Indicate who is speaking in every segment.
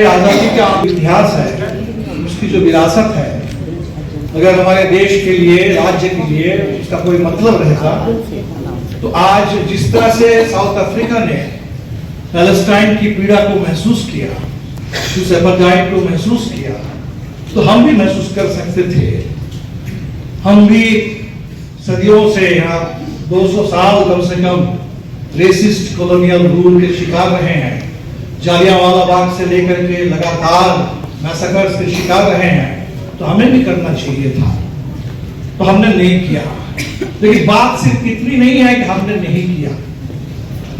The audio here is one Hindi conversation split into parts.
Speaker 1: आजादी का इतिहास है, उसकी जो विरासत है, अगर हमारे देश के लिए, राज्य के लिए उसका कोई मतलब रहेगा, तो आज जिस तरह से साउथ अफ्रीका ने पैलेस्टाइन की पीड़ा को महसूस किया, उस एपार्थाइड को महसूस किया, तो हम भी महसूस कर सकते थे। हम भी सदियों से, यहाँ 200 साल कम से कम रेसिस्ट कॉलोनियल रूल के शिकार रहे हैं। जालियांवाला बाग से लेकर के लगातार मैसेकर्स के शिकार रहे हैं, तो हमें भी करना चाहिए था, तो हमने नहीं किया। लेकिन बात सिर्फ इतनी नहीं है कि हमने नहीं किया,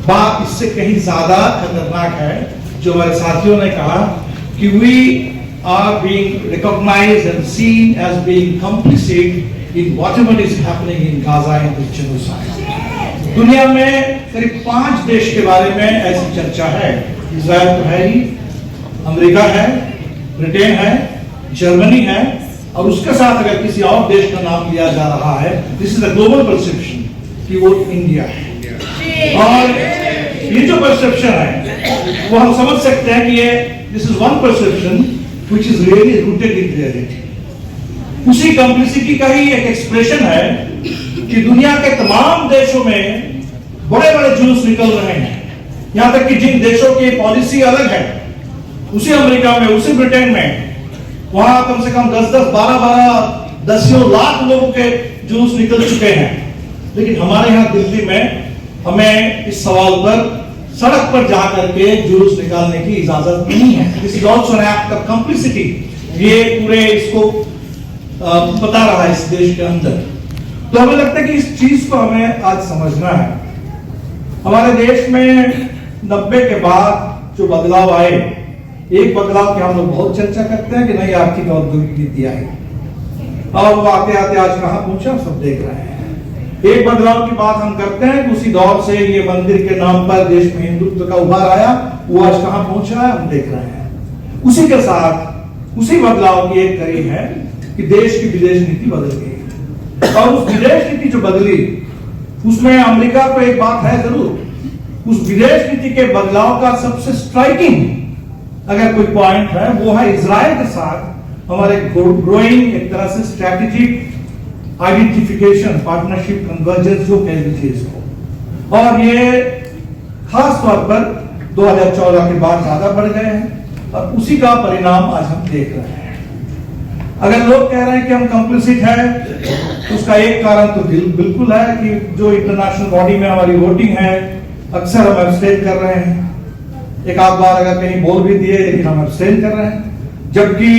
Speaker 1: बात इससे कहीं ज्यादा खतरनाक है। जो हमारे साथियों ने कहा कि we are being recognised and seen as being complicit in whatever is happening in Gaza and the genocide. दुनिया में करीब 5 देश के बारे में ऐसी चर्चा है। इजराइल तो है ही, अमेरिका है, ब्रिटेन है, जर्मनी है, और उसके साथ अगर किसी और देश का नाम लिया जा रहा है, this is the global perception कि वो इंडिया है। और ये जो परसेप्शन है वो हम समझ सकते हैं कि ये this is one perception which is really rooted in reality. उसी कंप्लिसिटी का ही एक एक्सप्रेशन है कि दुनिया के तमाम देशों में बड़े बड़े जुलूस निकल रहे हैं, यहां तक कि जिन देशों की पॉलिसी अलग है, उसी अमेरिका में, उसी ब्रिटेन में, वहां कम से कम 10-10, 12-12, दसियों लाख लोगों के जुलूस निकल चुके हैं। लेकिन हमारे यहाँ दिल्ली में हमें इस सवाल पर सड़क पर जाकर के जुलूस निकालने की इजाजत नहीं है। This is also an act of complicity. ये पूरे इसको बता रहा है इस देश के अंदर। तो हमें लगता है कि इस चीज को हमें आज समझना है। हमारे देश में 90 के बाद जो बदलाव आए, एक बदलाव की हम लोग बहुत चर्चा करते हैं कि नई आर्थिक औद्योगिक नीति आई, और वो आते आते आज कहां पहुंचा सब देख रहे हैं। एक बदलाव की बात हम करते हैं कि उसी दौर से ये मंदिर के नाम पर देश में हिंदुत्व का उभार आया, वो आज कहां पहुंचा है हम देख रहे हैं। उसी के साथ उसी बदलाव की एक कड़ी है कि देश की विदेश नीति बदल गई, और उस विदेश नीति जो बदली उसमें अमेरिका को एक बात है जरूर, उस विदेश नीति के बदलाव का सबसे स्ट्राइकिंग अगर कोई पॉइंट है वो है इजराइल के साथ हमारे ग्रोइंग एक तरह से स्ट्रैटेजिक आइडेंटिफिकेशन, पार्टनरशिप, कन्वर्जेंस जो कह लीजिए इसको। और ये खास तौर पर 2014 के बाद ज्यादा बढ़ गए हैं, और उसी का परिणाम आज हम देख रहे हैं। अगर लोग कह रहे हैं कि हम कंप्लिसिट है, तो उसका एक कारण तो बिल्कुल है कि जो इंटरनेशनल बॉडी में हमारी वोटिंग है, अक्सर हम एब्सटेन कर रहे हैं। एक आध बार अगर कहीं बोल भी दिए, लेकिन हम एब्सटेन कर रहे हैं। जबकि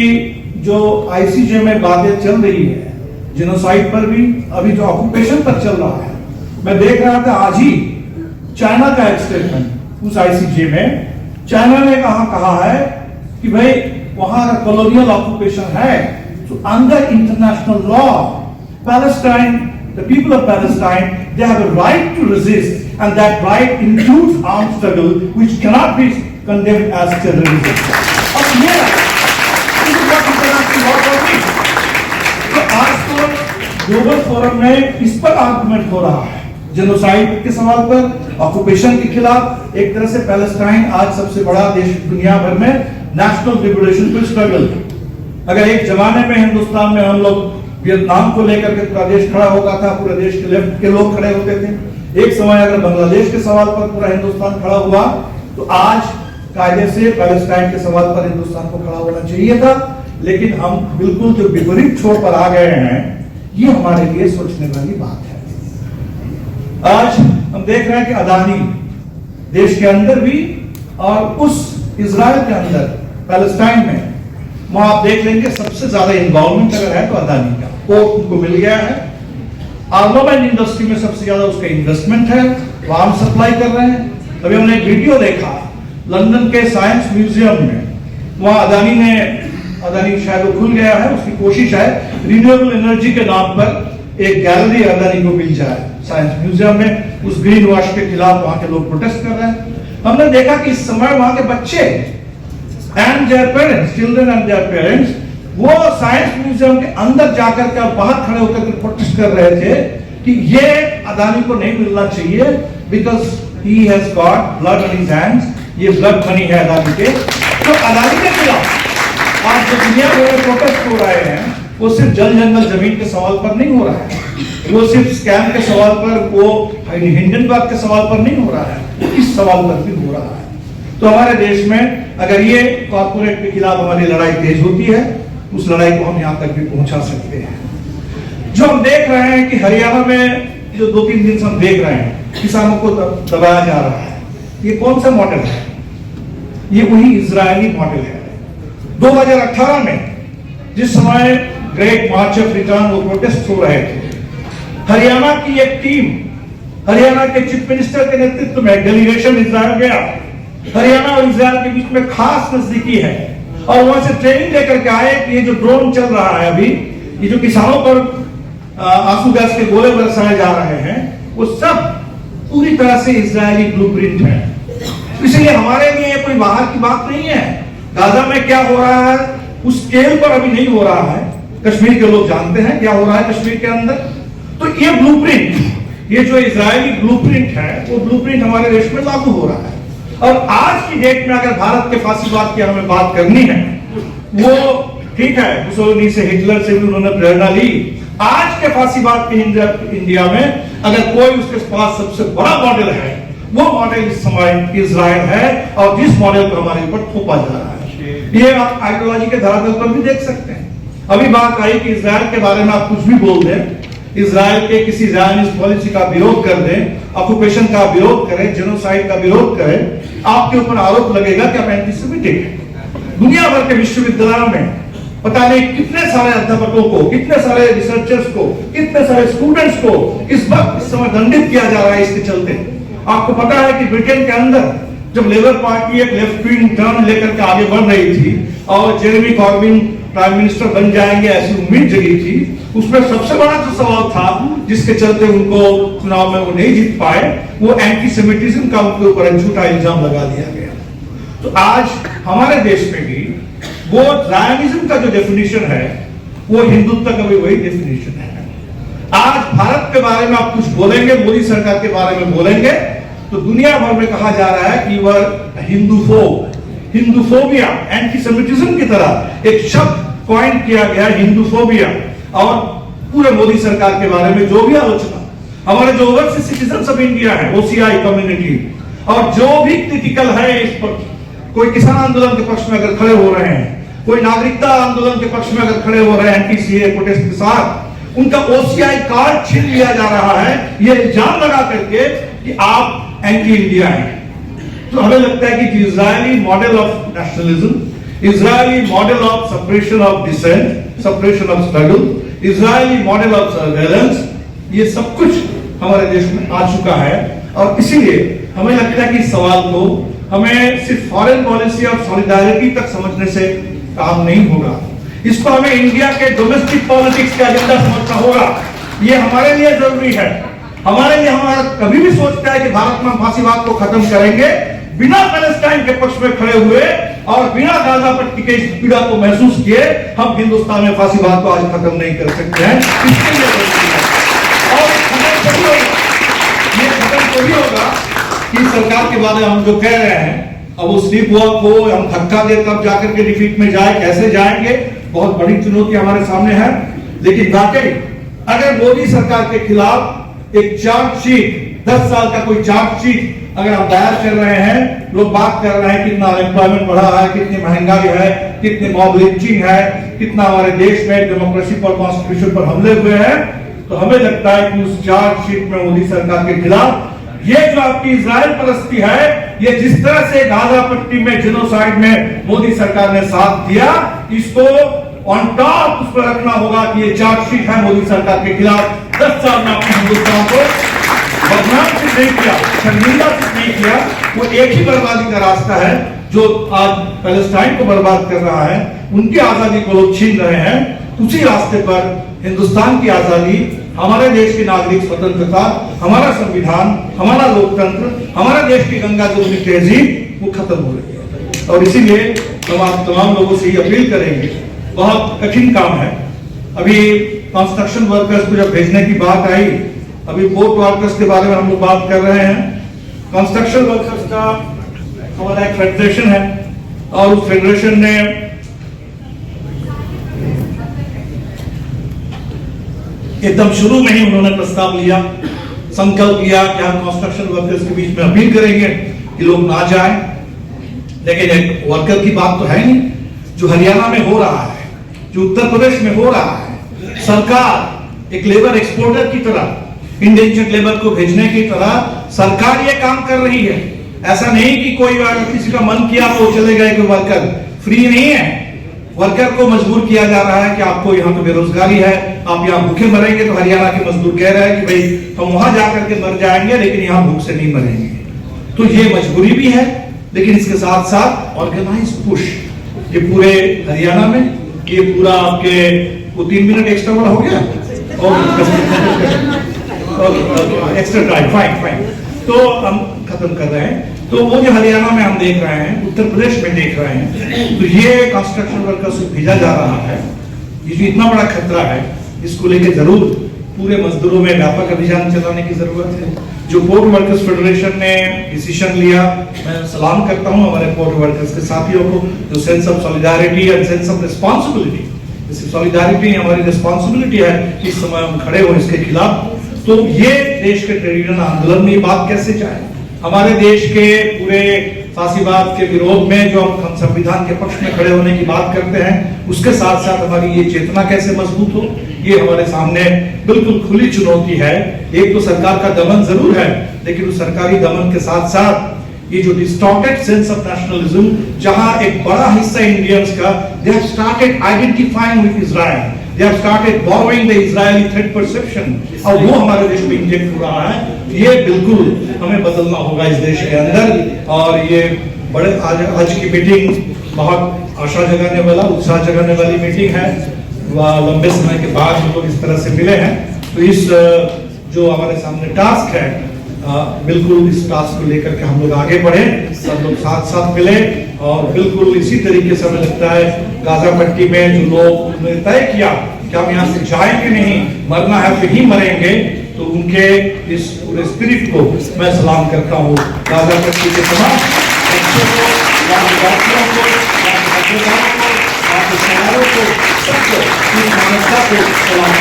Speaker 1: जो आईसीजे में बातें चल रही है जेनोसाइड पर भी, अभी जो ऑक्यूपेशन पर चल रहा है, मैं देख रहा था आज ही चाइना का एक स्टेटमेंट उस आईसीजे में। चाइना ने कहा है कि भाई वहां का कॉलोनियल ऑक्यूपेशन है, तो under international law Palestine, the people of Palestine, they have a right to resist, and that right includes armed struggle which cannot be condemned as terrorism. अब ये is what international law means. तो आज तो ग्लोबल फोरम में इस पर आर्गुमेंट हो रहा है, जेनोसाइड के सवाल पर, ऑक्यूपेशन के खिलाफ। एक तरह से पैलेस्टाइन आज सबसे बड़ा देश दुनिया भर में नेशनल लिबरेशन पर स्ट्रगल। अगर एक जमाने में हिंदुस्तान में हम लोग वियतनाम को लेकर के पूरा देश खड़ा होता था, पूरे देश के लेफ्ट के लोग खड़े होते थे, एक समय अगर बांग्लादेश के सवाल पर पूरा हिंदुस्तान खड़ा हुआ, तो आज कायदे से पैलेस्टाइन के सवाल पर हिंदुस्तान को खड़ा होना चाहिए था। लेकिन हम बिल्कुल जो विपरीत छोर पर आ गए हैं, ये हमारे लिए सोचने वाली बात है। आज हम देख रहे हैं कि अदानी देश के अंदर भी, और उस इजराइल के अंदर पैलेस्टाइन में, वहां आप देख लेंगे सबसे ज्यादा इन्वॉल्वमेंट अगर है तो अदानी का, वो उनको मिल गया है। आर्मामेंट इंडस्ट्री में सबसे ज्यादा उसका इन्वेस्टमेंट है, वो आर्म सप्लाई कर रहे हैं। अभी हमने एक वीडियो देखा लंदन के साइंस म्यूजियम में, वहां अदानी शायद वो खुल गया है, उसकी कोशिश है रिन्यूएबल एनर्जी के नाम पर एक गैलरी अदानी को मिल जाए साइंस म्यूजियम में। उस ग्रीन वॉश के खिलाफ वहां के लोग प्रोटेस्ट कर रहे हैं। हमने देखा कि इस समय वहां के बच्चे and their parents, children and their parents, वो साइंस म्यूजियम के अंदर जाकर के बाहर खड़े होकर के प्रोटेस्ट कर रहे थे कि ये अदानी को नहीं मिलना चाहिए, because he has got blood in his hands. ये ब्लड मनी है अदानी के। तो अदानी के खिलाफ आज जो दुनिया भर में प्रोटेस्ट हो रहे हैं वो सिर्फ जल जंगल जमीन के सवाल पर नहीं हो रहा है, वो सिर्फ स्कैम के सवाल पर, वो हिंडनबर्ग के सवाल पर नहीं हो रहा है, इस सवाल पर भी हो रहा है। तो हमारे देश में अगर ये कॉर्पोरेट के खिलाफ हमारी लड़ाई तेज होती है, उस लड़ाई को हम यहाँ तक भी पहुंचा सकते हैं। जो हम देख रहे हैं कि हरियाणा में जो 2-3 दिन से हम देख रहे हैं किसानों को दबाया जा रहा है, ये कौन सा मॉडल है? ये वही इजरायली मॉडल है। 2018 में जिस समय ग्रेट मार्च ऑफ रिटर्न वो प्रोटेस्ट हो रहे थे, हरियाणा की एक टीम, हरियाणा के चीफ मिनिस्टर के नेतृत्व में डेलीगेशन इजरायल गया। हरियाणा और इजरायल के बीच में खास नजदीकी है और वहां से ट्रेनिंग लेकर के आए कि ये जो ड्रोन चल रहा है अभी, ये जो किसानों पर आंसू गैस के गोले बरसाए जा रहे हैं, वो सब पूरी तरह से इजरायली ब्लूप्रिंट है। इसलिए हमारे लिए कोई बाहर की बात नहीं है। गाजा में क्या हो रहा है उस स्केल पर अभी नहीं हो रहा है। कश्मीर के लोग जानते हैं क्या हो रहा है कश्मीर के अंदर। तो ये ब्लूप्रिंट, ये जो इजरायली ब्लूप्रिंट है, वो ब्लूप्रिंट हमारे देश में लागू हो रहा है। और आज की डेट में अगर भारत के फासीवाद की हमें बात करनी है, वो ठीक है, मुसोलिनी से, हिटलर से भी उन्होंने प्रेरणा ली। आज के फासीवाद के इंडिया में अगर कोई उसके पास सबसे बड़ा मॉडल है, वो मॉडल इस समय इजराइल है और जिस मॉडल को हमारे ऊपर थोपा जा रहा है। ये आप आइडियोलॉजी के धरातल पर भी देख सकते हैं। अभी बात आई कि इजराइल के बारे में आप कुछ भी बोल दें, इजराइल के किसी ज़ायनिस्ट पॉलिसी का विरोध कर दें, ऑक्युपेशन का विरोध करें, जेनोसाइड का विरोध करें, आपके ऊपर आरोप लगेगा कि आप एंटीसेमिटिक हैं। दुनिया भर के विश्वविद्यालयों में पता नहीं कितने सारे अध्यापकों को, कितने सारे रिसर्चर्स को, कितने सारे स्टूडेंट्स को इस समय दंडित किया जा रहा है इसके चलते। आपको पता है कि ब्रिटेन के अंदर जब लेबर पार्टी एक लेफ्ट विंग टर्न लेकर के आगे बढ़ रही थी और जेरेमी कॉर्बिन प्राइम मिनिस्टर बन जाएंगे ऐसी उम्मीद जगी थी, उसमें सबसे बड़ा जो सवाल था जिसके चलते उनको चुनाव में वो नहीं जीत पाए, वो एंटीसेमिटिज्म का उनके ऊपर एक झूठा इल्जाम लगा दिया गया। तो आज हमारे देश में भी वो ज़ायनिज्म का जो डेफिनेशन है, वो हिंदुत्व का भी वही डेफिनेशन है। आज भारत के बारे में आप कुछ बोलेंगे, मोदी सरकार के बारे में बोलेंगे, तो दुनिया भर में कहा जा रहा है कि वह हिंदूफोबिया, एंटीसेमिटिज्म की तरह एक शब्द कॉइन किया गया, हिंदूफोबिया। और पूरे मोदी सरकार के बारे में जो भी आलोचना, हमारे जो ओवरसीज सिटीजन्स ऑफ इंडिया है, ओसीआई कम्युनिटी, और जो भी क्रिटिकल है इस पर, कोई किसान आंदोलन के पक्ष में अगर खड़े हो रहे हैं, कोई नागरिकता आंदोलन के पक्ष में अगर खड़े हो रहे हैं एंटी-सीए प्रोटेस्ट के साथ, उनका ओसीआई कार्ड छीन लिया जा रहा है, ये इल्जाम लगा करके कि आप एंटी इंडिया हैं। तो हमें लगता है कि Israeli model of nationalism, Israeli model of separation of dissent, separation of struggle, Israeli model of surveillance, ये सब कुछ हमारे देश में आ चुका है। और इसीलिए हमें लगता है कि इस सवाल को हमें सिर्फ फॉरेन पॉलिसी और सॉलिडारिटी तक समझने से काम नहीं होगा, इसको हमें इंडिया के डोमेस्टिक पॉलिटिक्स का एजेंडा समझना होगा। ये हमारे लिए जरूरी है। हमारे लिए, हमारा कभी भी सोचता है कि भारत में फांसीवाद को खत्म करेंगे बिना पैलेस्टाइन के पक्ष में खड़े हुए और बिना गाजा पट्टी के पीड़ा को महसूस किए, हम हिंदुस्तान में फांसीवाद को आज खत्म नहीं कर सकते हैं। इसके लिए और ये खत्म तभी होगा कि सरकार के बारे में हम जो कह रहे हैं, अब वो स्लीप वॉक हो, हम धक्का दे तब जाकर के डिफीट में जाए, कैसे जाएंगे, बहुत बड़ी चुनौती हमारे सामने है। लेकिन वाकई अगर मोदी सरकार के खिलाफ एक चार्जशीट, 10 साल का कोई चार्जशीट अगर हम दायर कर रहे हैं, लोग बात कर रहे हैं कितना अनएम्प्लॉयमेंट बढ़ा है, कितनी महंगाई है, कितनी मॉब लिंचिंग है, कितना हमारे देश में डेमोक्रेसी पर, कॉन्स्टिट्यूशन पर हमले हुए हैं, तो हमें लगता है कि उस चार्जशीट में मोदी सरकार के खिलाफ ये जो आपकी इजराइल परस्ती है, ये जिस तरह से गाजा पट्टी में जेनोसाइड में मोदी सरकार ने साथ दिया, इसको ऑन टॉप उस पर रखना होगा कि ये चार्जशीट है मोदी सरकार के खिलाफ। 10 साल में आपने हिंदुस्तान को बदनाम सिर्फ नहीं किया, शर्मिंदा सिर्फ नहीं किया, वो एक ही बर्बादी का रास्ता है जो आज पैलेस्टाइन को बर्बाद कर रहा है, उनकी आजादी को लोग छीन रहे हैं। उसी रास्ते पर हिंदुस्तान की आजादी, हमारे देश की नागरिक स्वतंत्रता, हमारा संविधान, हमारा लोकतंत्र, हमारे देश की गंगा जमुनी तहजीब, वो खत्म हो रही है। और इसीलिए हम आप तमाम लोगों से ये अपील करेंगे, बहुत कठिन काम है। अभी कंस्ट्रक्शन वर्कर्स को जब भेजने की बात आई, अभी पोर्ट वर्कर्स के बारे में हम लोग बात कर रहे हैं। कंस्ट्रक्शन वर्कर्स का हमारा एक फेडरेशन है, और उस फेडरेशन ने एकदम शुरू में ही उन्होंने प्रस्ताव लिया, संकल्प लिया कि हम कंस्ट्रक्शन वर्कर्स के बीच में अपील करेंगे कि लोग ना जाएं। लेकिन एक वर्कर की बात तो है नहीं। जो हरियाणा में हो रहा है, जो उत्तर प्रदेश में हो रहा है, सरकार एक लेबर एक्सपोर्टर की तरह, इंडेंजर्ड लेबर को भेजने की तरह सरकार ये काम कर रही है। ऐसा नहीं कि कोई किसी का मन किया तो चले गए कि वर्कर फ्री नहीं है। वर्कर को मजबूर किया जा रहा है कि आपको यहाँ तो बेरोजगारी है, आप यहाँ भूखे मरेंगे। तो हरियाणा के मजदूर कह रहे हैं कि भाई हम वहां जाकर के मर जाएंगे लेकिन यहाँ भूख से नहीं मरेंगे। तो ये मजबूरी भी है, लेकिन इसके साथ साथ ऑर्गेनाइज पुश ये पूरे हरियाणा में, ये पूरा आपके वो 3 मिनट एक्स्ट्रा वाला हो गया एक्स्ट्रा टाइम, फाइन। तो हम खत्म कर रहे हैं। तो वो जो हरियाणा में हम देख रहे हैं, उत्तर प्रदेश में देख रहे हैं, तो ये कंस्ट्रक्शन वर्कर्स को भेजा जा रहा है। ये जो इतना बड़ा खतरा है, इसको लेकर जरूर पूरे मजदूरों में व्यापक अभियान चलाने की जरूरत है। जो पोर्ट वर्कर्स फेडरेशन ने डिसीजन लिया, मैं सलाम करता हूं हमारे पोर्ट वर्कर्स के साथियों को, जो sense of solidarity and sense of responsibility, solidarity हमारी रिस्पांसिबिलिटी है, इस समय हम खड़े हो इसके खिलाफ। तो ये देश के ट्रेड यूनियन आंदोलन में ये बात कैसे जाए? हमारे देश के पूरे फांसीवाद के विरोध में जो हम संविधान के पक्ष में खड़े होने की बात करते हैं, उसके साथ साथ हमारी ये चेतना कैसे मजबूत हो, ये हमारे सामने बिल्कुल खुली चुनौती है। एक तो सरकार का दमन जरूर है, लेकिन उस सरकारी दमन के साथ साथ ये जो डिस्टॉर्टेड सेंस ऑफ नेशनलिज्म, जहां एक बड़ा हिस्सा इंडियंस का they have started identifying with Israel, they have started borrowing the Israeli threat perception, और वो हमारे देश में इंजेक्ट हो रहा है। ये बिल्कुल हमें बदलना होगा इस देश के अंदर। और ये बड़े आज की मीटिंग बहुत आशा जगाने वाला, उत्साह जगाने वाली मीटिंग है। वह लंबे समय के बाद हम लोग इस तरह से मिले हैं। तो इस जो हमारे सामने टास्क है, बिल्कुल इस टास्क को लेकर के हम लोग आगे बढ़े, सब लोग साथ साथ मिले और बिल्कुल इसी तरीके से हमें लगता है गाजा पट्टी में जो लोग ने तय किया कि हम यहाँ से जाएंगे नहीं, मरना है तो ही मरेंगे, तो उनके इस पूरे स्पिरिट को मैं सलाम करता हूँ। गाजा पट्टी के तमाम बच्चों को, विद्यार्थियों को, सवालों को, सबको इस मानवता को सलाम।